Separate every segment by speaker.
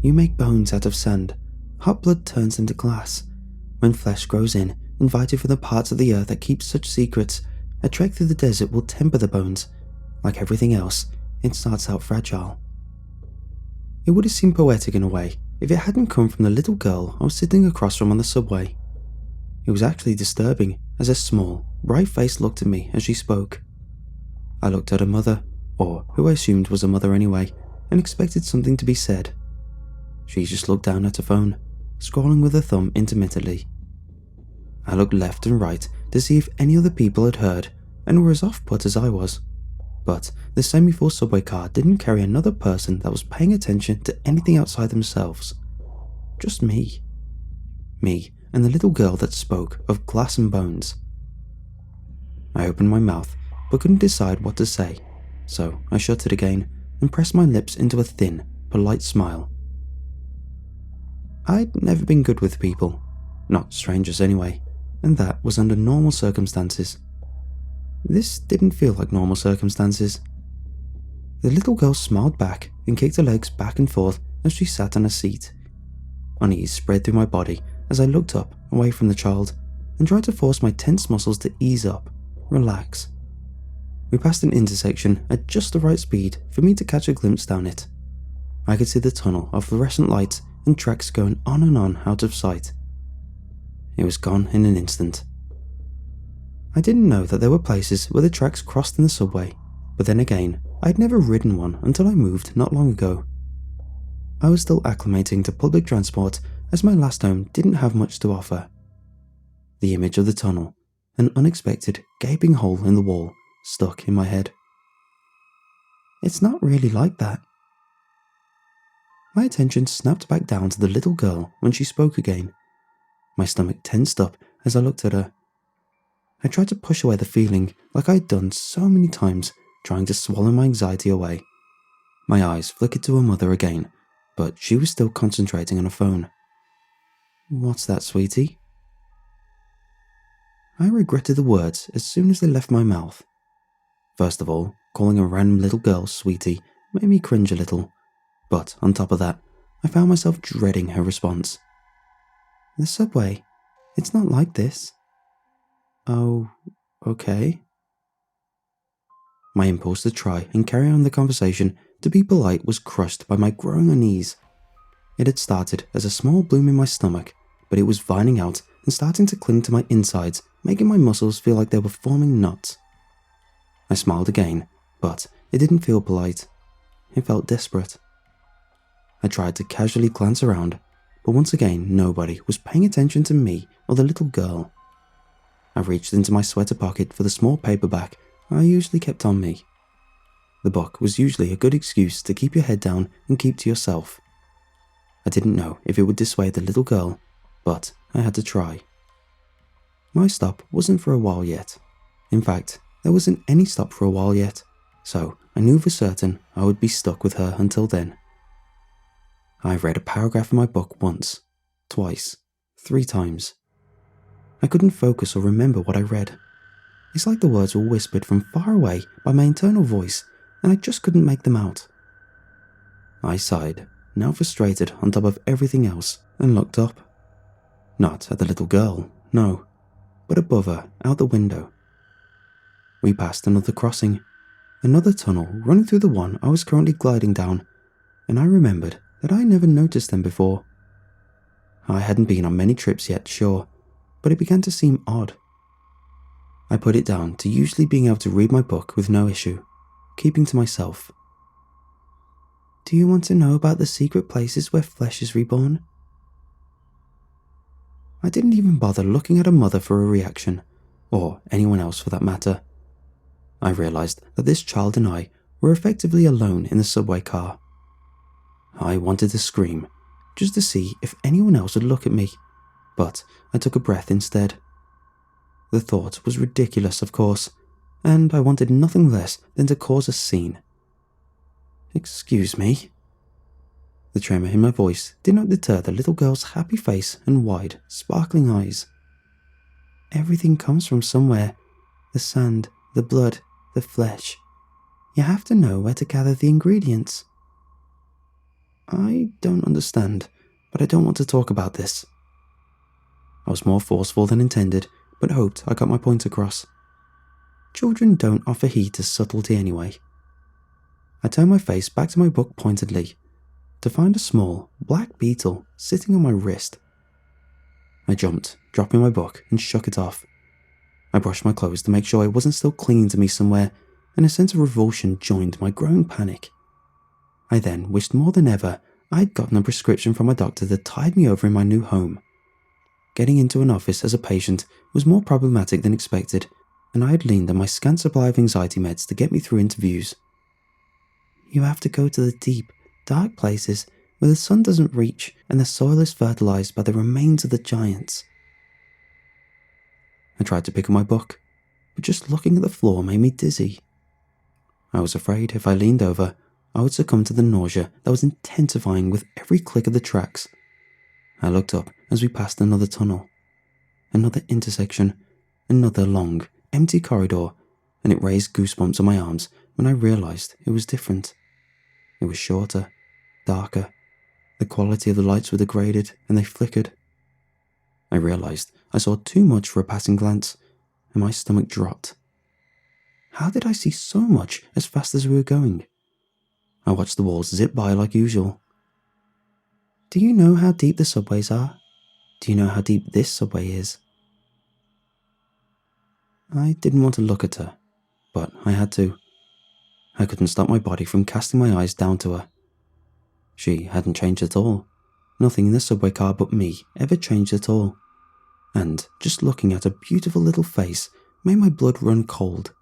Speaker 1: You make bones out of sand. Hot blood turns into glass. When flesh grows in, invited from the parts of the earth that keep such secrets, a trek through the desert will temper the bones. Like everything else, it starts out fragile. It would have seemed poetic in a way if it hadn't come from the little girl I was sitting across from on the subway. It was actually disturbing as a small, bright face looked at me as she spoke. I looked at her mother, or who I assumed was her mother anyway, and expected something to be said. She just looked down at her phone, scrolling with her thumb intermittently. I looked left and right to see if any other people had heard and were as off-put as I was, but the semi-full subway car didn't carry another person that was paying attention to anything outside themselves. Just me. Me and the little girl that spoke of glass and bones. I opened my mouth but couldn't decide what to say, so I shut it again and pressed my lips into a thin, polite smile. I'd never been good with people, not strangers anyway, and that was under normal circumstances. This didn't feel like normal circumstances. The little girl smiled back and kicked her legs back and forth as she sat on a seat. Unease spread through my body as I looked up away from the child and tried to force my tense muscles to ease up, relax. We passed an intersection at just the right speed for me to catch a glimpse down it. I could see the tunnel of fluorescent lights and tracks going on and on out of sight. It was gone in an instant. I didn't know that there were places where the tracks crossed in the subway, but then again, I'd never ridden one until I moved not long ago. I was still acclimating to public transport as my last home didn't have much to offer. The image of the tunnel, an unexpected gaping hole in the wall, stuck in my head. It's not really like that. My attention snapped back down to the little girl when she spoke again. My stomach tensed up as I looked at her. I tried to push away the feeling like I'd done so many times, trying to swallow my anxiety away. My eyes flickered to her mother again, but she was still concentrating on her phone. What's that, sweetie? I regretted the words as soon as they left my mouth. First of all, calling a random little girl sweetie made me cringe a little, but on top of that, I found myself dreading her response. The subway, it's not like this. Oh, okay. My impulse to try and carry on the conversation to be polite was crushed by my growing unease. It had started as a small bloom in my stomach, but it was vining out and starting to cling to my insides, making my muscles feel like they were forming knots. I smiled again, but it didn't feel polite. It felt desperate. I tried to casually glance around, but once again nobody was paying attention to me or the little girl. I reached into my sweater pocket for the small paperback I usually kept on me. The book was usually a good excuse to keep your head down and keep to yourself. I didn't know if it would dissuade the little girl, but I had to try. My stop wasn't for a while yet. In fact, there wasn't any stop for a while yet, so I knew for certain I would be stuck with her until then. I read a paragraph in my book once, twice, 3 times. I couldn't focus or remember what I read. It's like the words were whispered from far away by my internal voice, and I just couldn't make them out. I sighed, now frustrated on top of everything else, and looked up. Not at the little girl, no, but above her, out the window. We passed another crossing, another tunnel running through the one I was currently gliding down, and I remembered that I never noticed them before. I hadn't been on many trips yet, sure, but it began to seem odd. I put it down to usually being able to read my book with no issue, keeping to myself. Do you want to know about the secret places where flesh is reborn? I didn't even bother looking at her mother for a reaction, or anyone else for that matter. I realized that this child and I were effectively alone in the subway car. I wanted to scream, just to see if anyone else would look at me, but I took a breath instead. The thought was ridiculous, of course, and I wanted nothing less than to cause a scene. Excuse me. The tremor in my voice did not deter the little girl's happy face and wide, sparkling eyes. Everything comes from somewhere. The sand, the blood, the flesh. You have to know where to gather the ingredients. I don't understand, but I don't want to talk about this. I was more forceful than intended, but hoped I got my point across. Children don't offer heed to subtlety anyway. I turned my face back to my book pointedly, to find a small, black beetle sitting on my wrist. I jumped, dropping my book, and shook it off. I brushed my clothes to make sure it wasn't still clinging to me somewhere, and a sense of revulsion joined my growing panic. I then wished more than ever I had gotten a prescription from my doctor that tied me over in my new home. Getting into an office as a patient was more problematic than expected, and I had leaned on my scant supply of anxiety meds to get me through interviews. You have to go to the deep, dark places where the sun doesn't reach and the soil is fertilized by the remains of the giants. I tried to pick up my book, but just looking at the floor made me dizzy. I was afraid if I leaned over, I would succumb to the nausea that was intensifying with every click of the tracks. I looked up as we passed another tunnel, another intersection, another long, empty corridor, and it raised goosebumps on my arms when I realized it was different. It was shorter, darker. The quality of the lights were degraded and they flickered. I realized I saw too much for a passing glance, and my stomach dropped. How did I see so much as fast as we were going? I watched the walls zip by like usual. Do you know how deep the subways are? Do you know how deep this subway is? I didn't want to look at her, but I had to. I couldn't stop my body from casting my eyes down to her. She hadn't changed at all. Nothing in the subway car but me ever changed at all. And just looking at her beautiful little face made my blood run cold.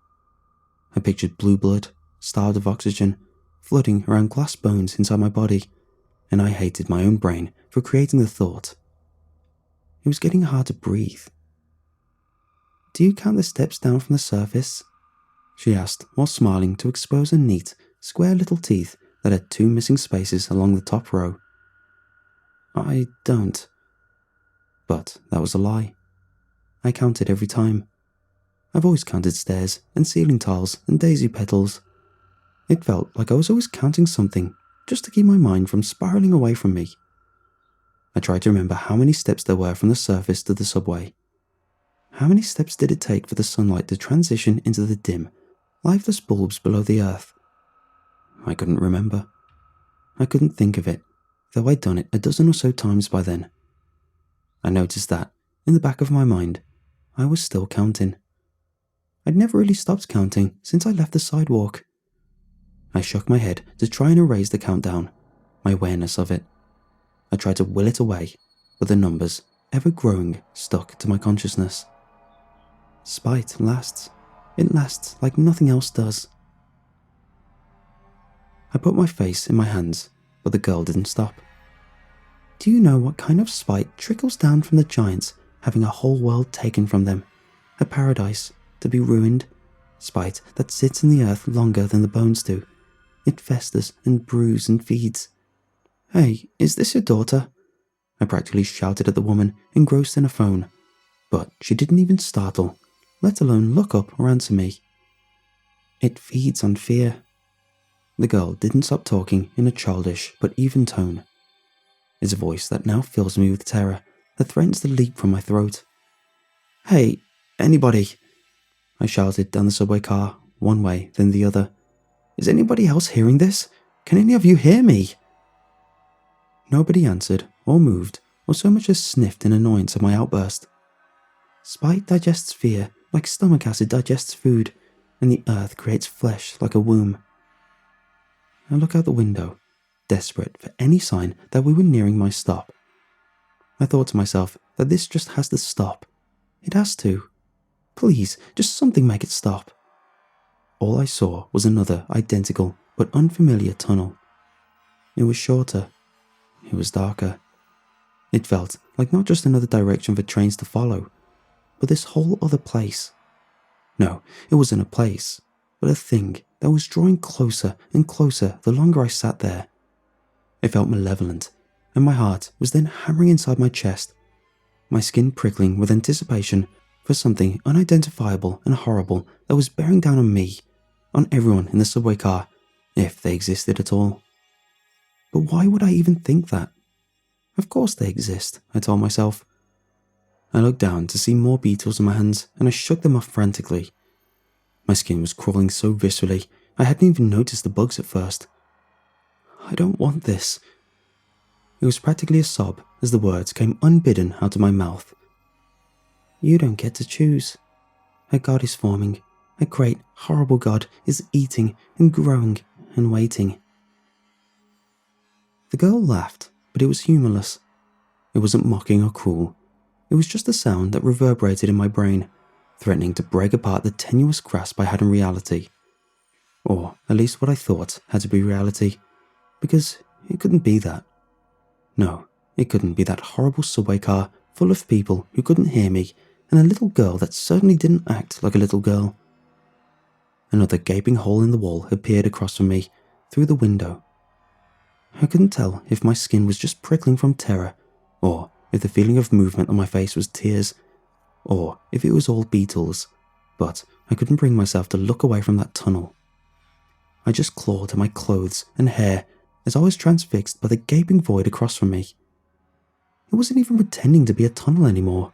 Speaker 1: I pictured blue blood, starved of oxygen, flooding around glass bones inside my body, and I hated my own brain for creating the thought. It was getting hard to breathe. Do you count the steps down from the surface? She asked while smiling to expose her neat, square little teeth that had 2 missing spaces along the top row. I don't. But that was a lie. I counted every time. I've always counted stairs and ceiling tiles and daisy petals. It felt like I was always counting something just to keep my mind from spiraling away from me. I tried to remember how many steps there were from the surface to the subway. How many steps did it take for the sunlight to transition into the dim, lifeless bulbs below the earth? I couldn't remember. I couldn't think of it, though I'd done it a dozen or so times by then. I noticed that, in the back of my mind, I was still counting. I'd never really stopped counting since I left the sidewalk. I shook my head to try and erase the countdown, my awareness of it. I tried to will it away, but the numbers, ever growing, stuck to my consciousness. Spite lasts. It lasts like nothing else does. I put my face in my hands, but the girl didn't stop. Do you know what kind of spite trickles down from the giants having a whole world taken from them? A paradise to be ruined? Spite that sits in the earth longer than the bones do. It festers and brews and feeds. Hey, is this your daughter? I practically shouted at the woman, engrossed in a phone, but she didn't even startle, let alone look up or answer me. It feeds on fear. The girl didn't stop talking in a childish but even tone. It's a voice that now fills me with terror that threatens to leap from my throat. Hey, anybody! I shouted down the subway car, one way, then the other. Is anybody else hearing this? Can any of you hear me? Nobody answered, or moved, or so much as sniffed in annoyance at my outburst. Spite digests fear like stomach acid digests food, and the earth creates flesh like a womb. I look out the window, desperate for any sign that we were nearing my stop. I thought to myself that this just has to stop. It has to. Please, just something make it stop. All I saw was another identical but unfamiliar tunnel. It was shorter. It was darker. It felt like not just another direction for trains to follow, but this whole other place. No, it wasn't a place, but a thing that was drawing closer and closer the longer I sat there. It felt malevolent, and my heart was then hammering inside my chest, my skin prickling with anticipation for something unidentifiable and horrible that was bearing down on me, on everyone in the subway car, if they existed at all. But but why would I even think that? Of course they exist, I told myself. I looked down to see more beetles in my hands, and I shook them off frantically. My skin was crawling so viscerally, I hadn't even noticed the bugs at first. I don't want this. It was practically a sob as the words came unbidden out of my mouth. You don't get to choose. A god is forming. A great, horrible god is eating and growing and waiting. The girl laughed, but it was humourless. It wasn't mocking or cruel. It was just a sound that reverberated in my brain, threatening to break apart the tenuous grasp I had on reality. Or at least what I thought had to be reality, because it couldn't be that. No, it couldn't be that horrible subway car full of people who couldn't hear me and a little girl that certainly didn't act like a little girl. Another gaping hole in the wall appeared across from me, through the window. I couldn't tell if my skin was just prickling from terror, or if the feeling of movement on my face was tears, or if it was all beetles, but I couldn't bring myself to look away from that tunnel. I just clawed at my clothes and hair as I was transfixed by the gaping void across from me. It wasn't even pretending to be a tunnel anymore.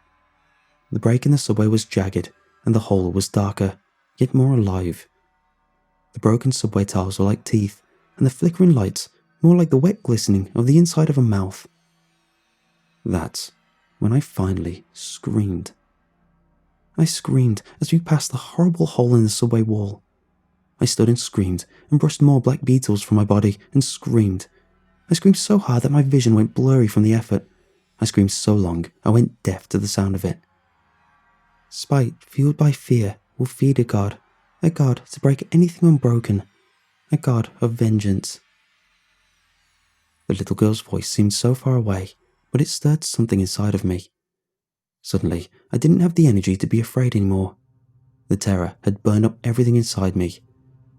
Speaker 1: The break in the subway was jagged, and the hole was darker, yet more alive. The broken subway tiles were like teeth, and the flickering lights more like the wet glistening of the inside of a mouth. That's when I finally screamed. I screamed as we passed the horrible hole in the subway wall. I stood and screamed and brushed more black beetles from my body and screamed. I screamed so hard that my vision went blurry from the effort. I screamed so long I went deaf to the sound of it. Spite fueled by fear will feed a god to break anything unbroken, a god of vengeance. The little girl's voice seemed so far away, but it stirred something inside of me. Suddenly, I didn't have the energy to be afraid anymore. The terror had burned up everything inside me.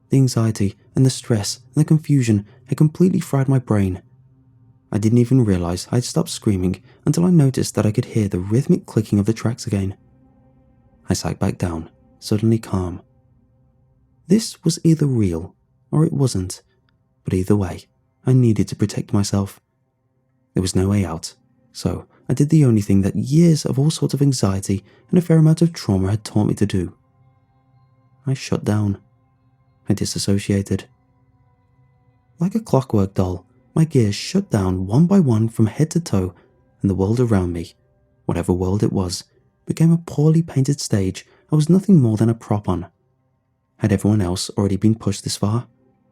Speaker 1: The anxiety and the stress and the confusion had completely fried my brain. I didn't even realize I'd stopped screaming until I noticed that I could hear the rhythmic clicking of the tracks again. I sat back down, suddenly calm. This was either real or it wasn't, but either way, I needed to protect myself. There was no way out, so I did the only thing that years of all sorts of anxiety and a fair amount of trauma had taught me to do. I shut down. I disassociated. Like a clockwork doll, my gears shut down one by one from head to toe, and the world around me, whatever world it was, became a poorly painted stage I was nothing more than a prop on. Had everyone else already been pushed this far?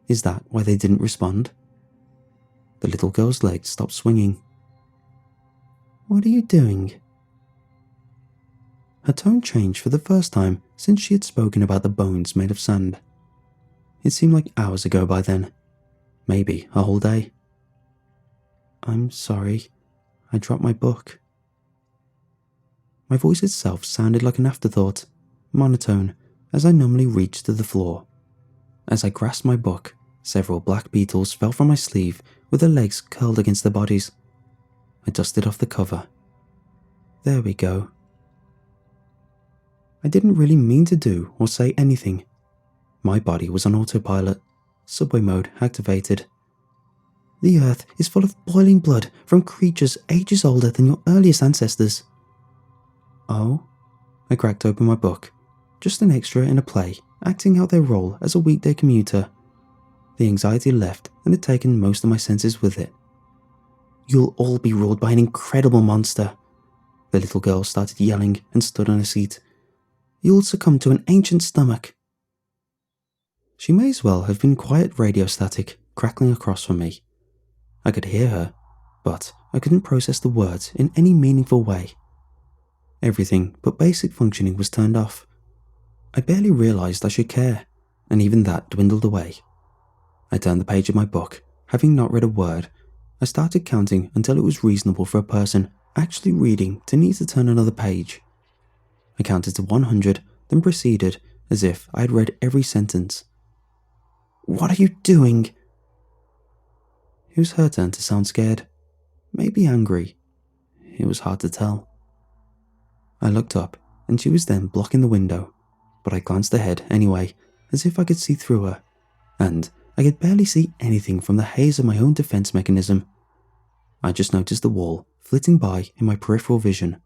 Speaker 1: Is that why they didn't respond? The little girl's legs stopped swinging. What are you doing? Her tone changed for the first time since she had spoken about the bones made of sand. It seemed like hours ago by then. Maybe a whole day. I'm sorry. I dropped my book. My voice itself sounded like an afterthought, monotone, as I numbly reached to the floor. As I grasped my book, several black beetles fell from my sleeve with their legs curled against their bodies. I dusted off the cover. There we go. I didn't really mean to do or say anything. My body was on autopilot, subway mode activated. The earth is full of boiling blood from creatures ages older than your earliest ancestors. Oh? I cracked open my book. Just an extra in a play, acting out their role as a weekday commuter. The anxiety left and had taken most of my senses with it. You'll all be ruled by an incredible monster. The little girl started yelling and stood on a seat. You'll succumb to an ancient stomach. She may as well have been quiet radio static crackling across from me. I could hear her, but I couldn't process the words in any meaningful way. Everything but basic functioning was turned off. I barely realized I should care, and even that dwindled away. I turned the page of my book, having not read a word. I started counting until it was reasonable for a person actually reading to need to turn another page. I counted to 100, then proceeded as if I had read every sentence. What are you doing? It was her turn to sound scared, maybe angry. It was hard to tell. I looked up, and she was then blocking the window, but I glanced ahead anyway, as if I could see through her, and I could barely see anything from the haze of my own defense mechanism. I just noticed the wall flitting by in my peripheral vision.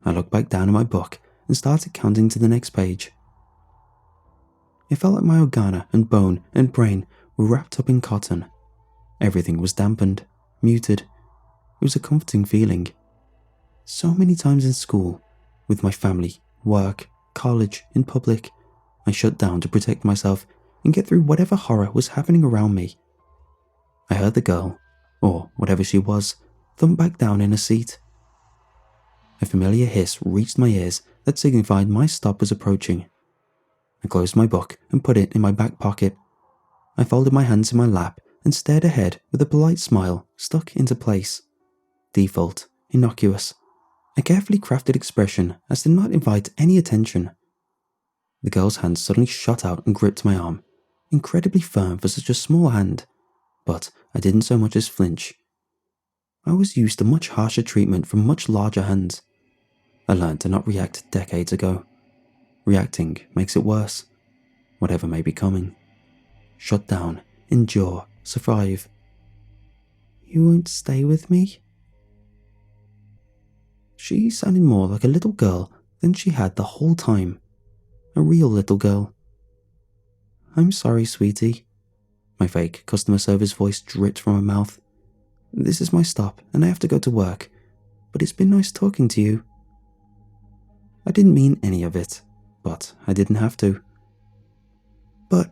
Speaker 1: I looked back down at my book and started counting to the next page. It felt like my organa and bone and brain were wrapped up in cotton. Everything was dampened, muted. It was a comforting feeling. So many times in school, with my family, work, college, in public, I shut down to protect myself and get through whatever horror was happening around me. I heard the girl, or whatever she was, thump back down in her seat. A familiar hiss reached my ears that signified my stop was approaching. I closed my book and put it in my back pocket. I folded my hands in my lap and stared ahead with a polite smile stuck into place. Default, innocuous, a carefully crafted expression as did not invite any attention. The girl's hand suddenly shot out and gripped my arm, incredibly firm for such a small hand, but I didn't so much as flinch. I was used to much harsher treatment from much larger hands. I learned to not react decades ago. Reacting makes it worse, whatever may be coming. Shut down, endure, survive. You won't stay with me? She sounded more like a little girl than she had the whole time. A real little girl. I'm sorry, sweetie. My fake customer service voice dripped from her mouth. This is my stop and I have to go to work, but it's been nice talking to you. I didn't mean any of it, but I didn't have to. But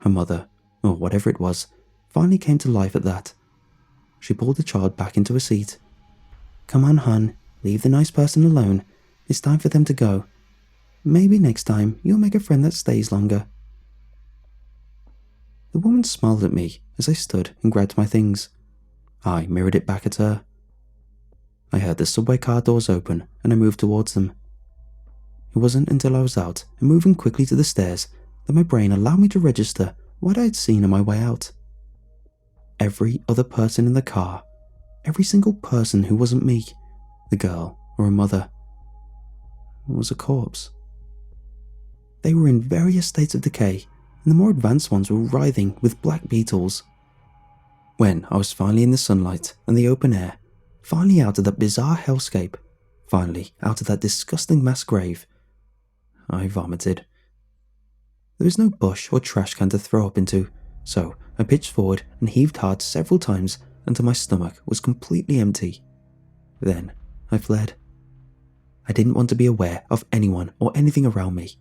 Speaker 1: her mother, or whatever it was, finally came to life at that. She pulled the child back into a seat. Come on, hon, leave the nice person alone. It's time for them to go. Maybe next time you'll make a friend that stays longer. The woman smiled at me as I stood and grabbed my things. I mirrored it back at her. I heard the subway car doors open and I moved towards them. It wasn't until I was out and moving quickly to the stairs that my brain allowed me to register what I had seen on my way out. Every other person in the car, every single person who wasn't me, the girl or a mother, was a corpse. They were in various states of decay, and the more advanced ones were writhing with black beetles. When I was finally in the sunlight and the open air, finally out of that bizarre hellscape, finally out of that disgusting mass grave, I vomited. There was no bush or trash can to throw up into, so I pitched forward and heaved hard several times until my stomach was completely empty. Then I fled. I didn't want to be aware of anyone or anything around me.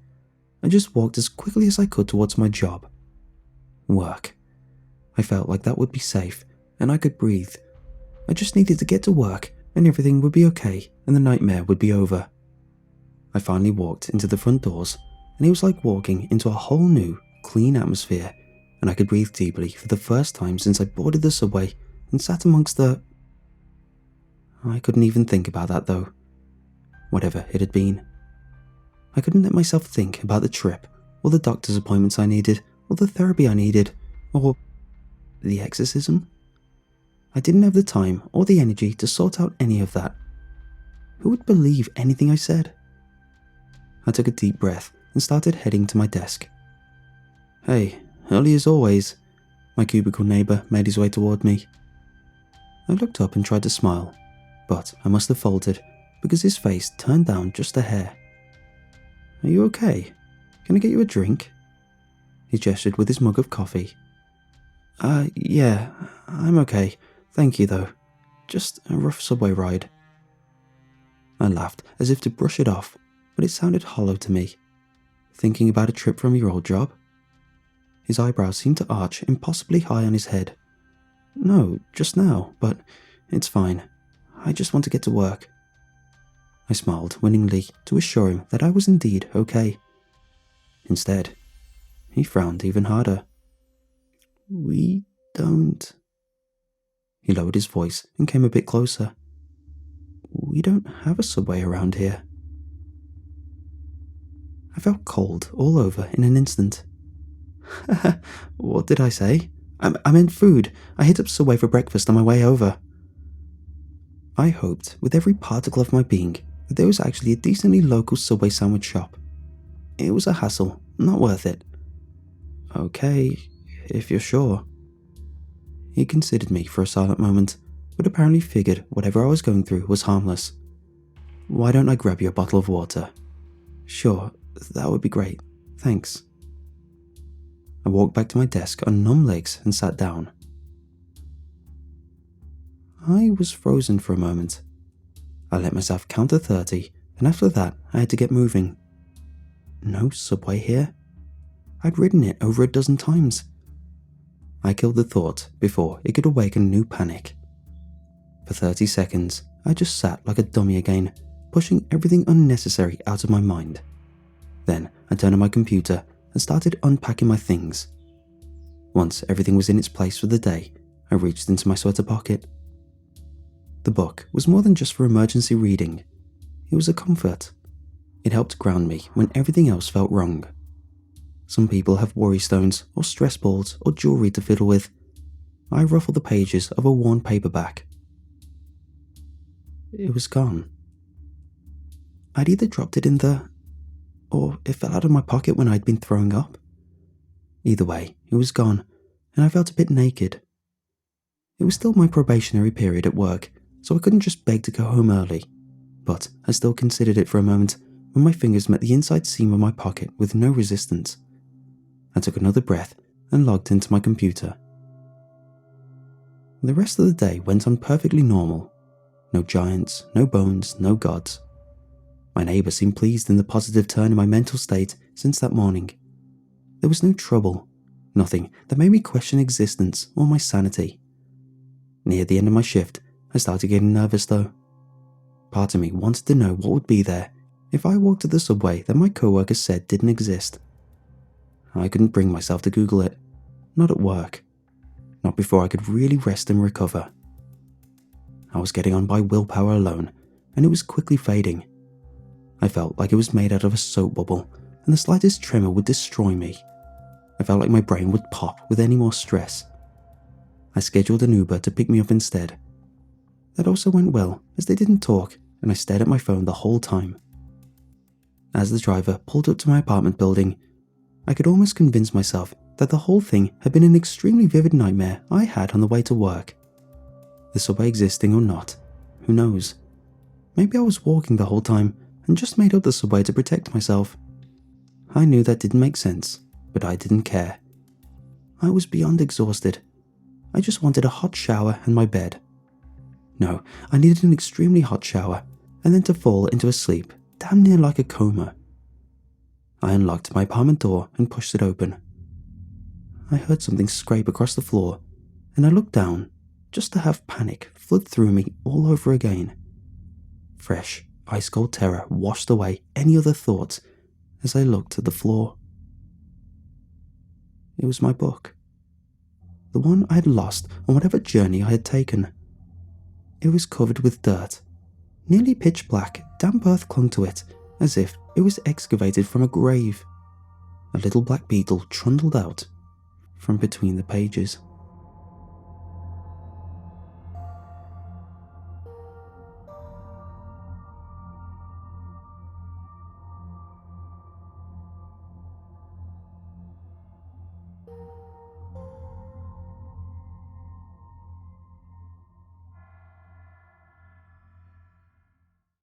Speaker 1: I just walked as quickly as I could towards my job. Work. I felt like that would be safe and I could breathe. I just needed to get to work and everything would be okay and the nightmare would be over. I finally walked into the front doors and it was like walking into a whole new, clean atmosphere, and I could breathe deeply for the first time since I boarded the subway and sat amongst the... I couldn't even think about that though. Whatever it had been. I couldn't let myself think about the trip, or the doctor's appointments I needed, or the therapy I needed, or the exorcism. I didn't have the time or the energy to sort out any of that. Who would believe anything I said? I took a deep breath and started heading to my desk. Hey, early as always. My cubicle neighbour made his way toward me. I looked up and tried to smile, but I must have faltered because his face turned down just a hair. Are you okay? Can I get you a drink? He gestured with his mug of coffee. Yeah, I'm okay. Thank you though. Just a rough subway ride. I laughed as if to brush it off, but it sounded hollow to me. Thinking about a trip from your old job? His eyebrows seemed to arch impossibly high on his head. No, just now, but it's fine. I just want to get to work. I smiled winningly to assure him that I was indeed okay. Instead, he frowned even harder. We don't... He lowered his voice and came a bit closer. We don't have a subway around here. I felt cold all over in an instant. What did I say? I meant food. I hit up Subway for breakfast on my way over. I hoped with every particle of my being that there was actually a decently local Subway sandwich shop. It was a hassle, not worth it. Okay, if you're sure. He considered me for a silent moment, but apparently figured whatever I was going through was harmless. Why don't I grab you a bottle of water? Sure, that would be great. Thanks. I walked back to my desk on numb legs and sat down. I was frozen for a moment. I let myself count to 30, and after that, I had to get moving. No subway here? I'd ridden it over a dozen times. I killed the thought before it could awaken new panic. For 30 seconds, I just sat like a dummy again, pushing everything unnecessary out of my mind. Then I turned on my computer and started unpacking my things. Once everything was in its place for the day, I reached into my sweater pocket. The book was more than just for emergency reading. It was a comfort. It helped ground me when everything else felt wrong. Some people have worry stones or stress balls or jewelry to fiddle with. I ruffled the pages of a worn paperback. It was gone. I'd either dropped it in the... or it fell out of my pocket when I'd been throwing up. Either way, it was gone, and I felt a bit naked. It was still my probationary period at work, so I couldn't just beg to go home early, but I still considered it for a moment when my fingers met the inside seam of my pocket with no resistance. I took another breath and logged into my computer. The rest of the day went on perfectly normal. No giants, no bones, no gods. My neighbour seemed pleased in the positive turn in my mental state since that morning. There was no trouble, nothing that made me question existence or my sanity. Near the end of my shift, I started getting nervous though. Part of me wanted to know what would be there if I walked to the subway that my co-workers said didn't exist. I couldn't bring myself to Google it, not at work, not before I could really rest and recover. I was getting on by willpower alone, and it was quickly fading. I felt like it was made out of a soap bubble, and the slightest tremor would destroy me. I felt like my brain would pop with any more stress. I scheduled an Uber to pick me up instead. That also went well, as they didn't talk, and I stared at my phone the whole time. As the driver pulled up to my apartment building, I could almost convince myself that the whole thing had been an extremely vivid nightmare I had on the way to work. The subway existing or not, who knows? Maybe I was walking the whole time and just made up the subway to protect myself. I knew that didn't make sense, but I didn't care. I was beyond exhausted. I just wanted a hot shower and my bed. No, I needed an extremely hot shower, and then to fall into a sleep, damn near like a coma. I unlocked my apartment door and pushed it open. I heard something scrape across the floor, and I looked down, just to have panic flood through me all over again. Fresh, ice-cold terror washed away any other thoughts as I looked at the floor. It was my book. The one I had lost on whatever journey I had taken. It was covered with dirt. Nearly pitch black, damp earth clung to it, as if it was excavated from a grave. A little black beetle trundled out from between the pages.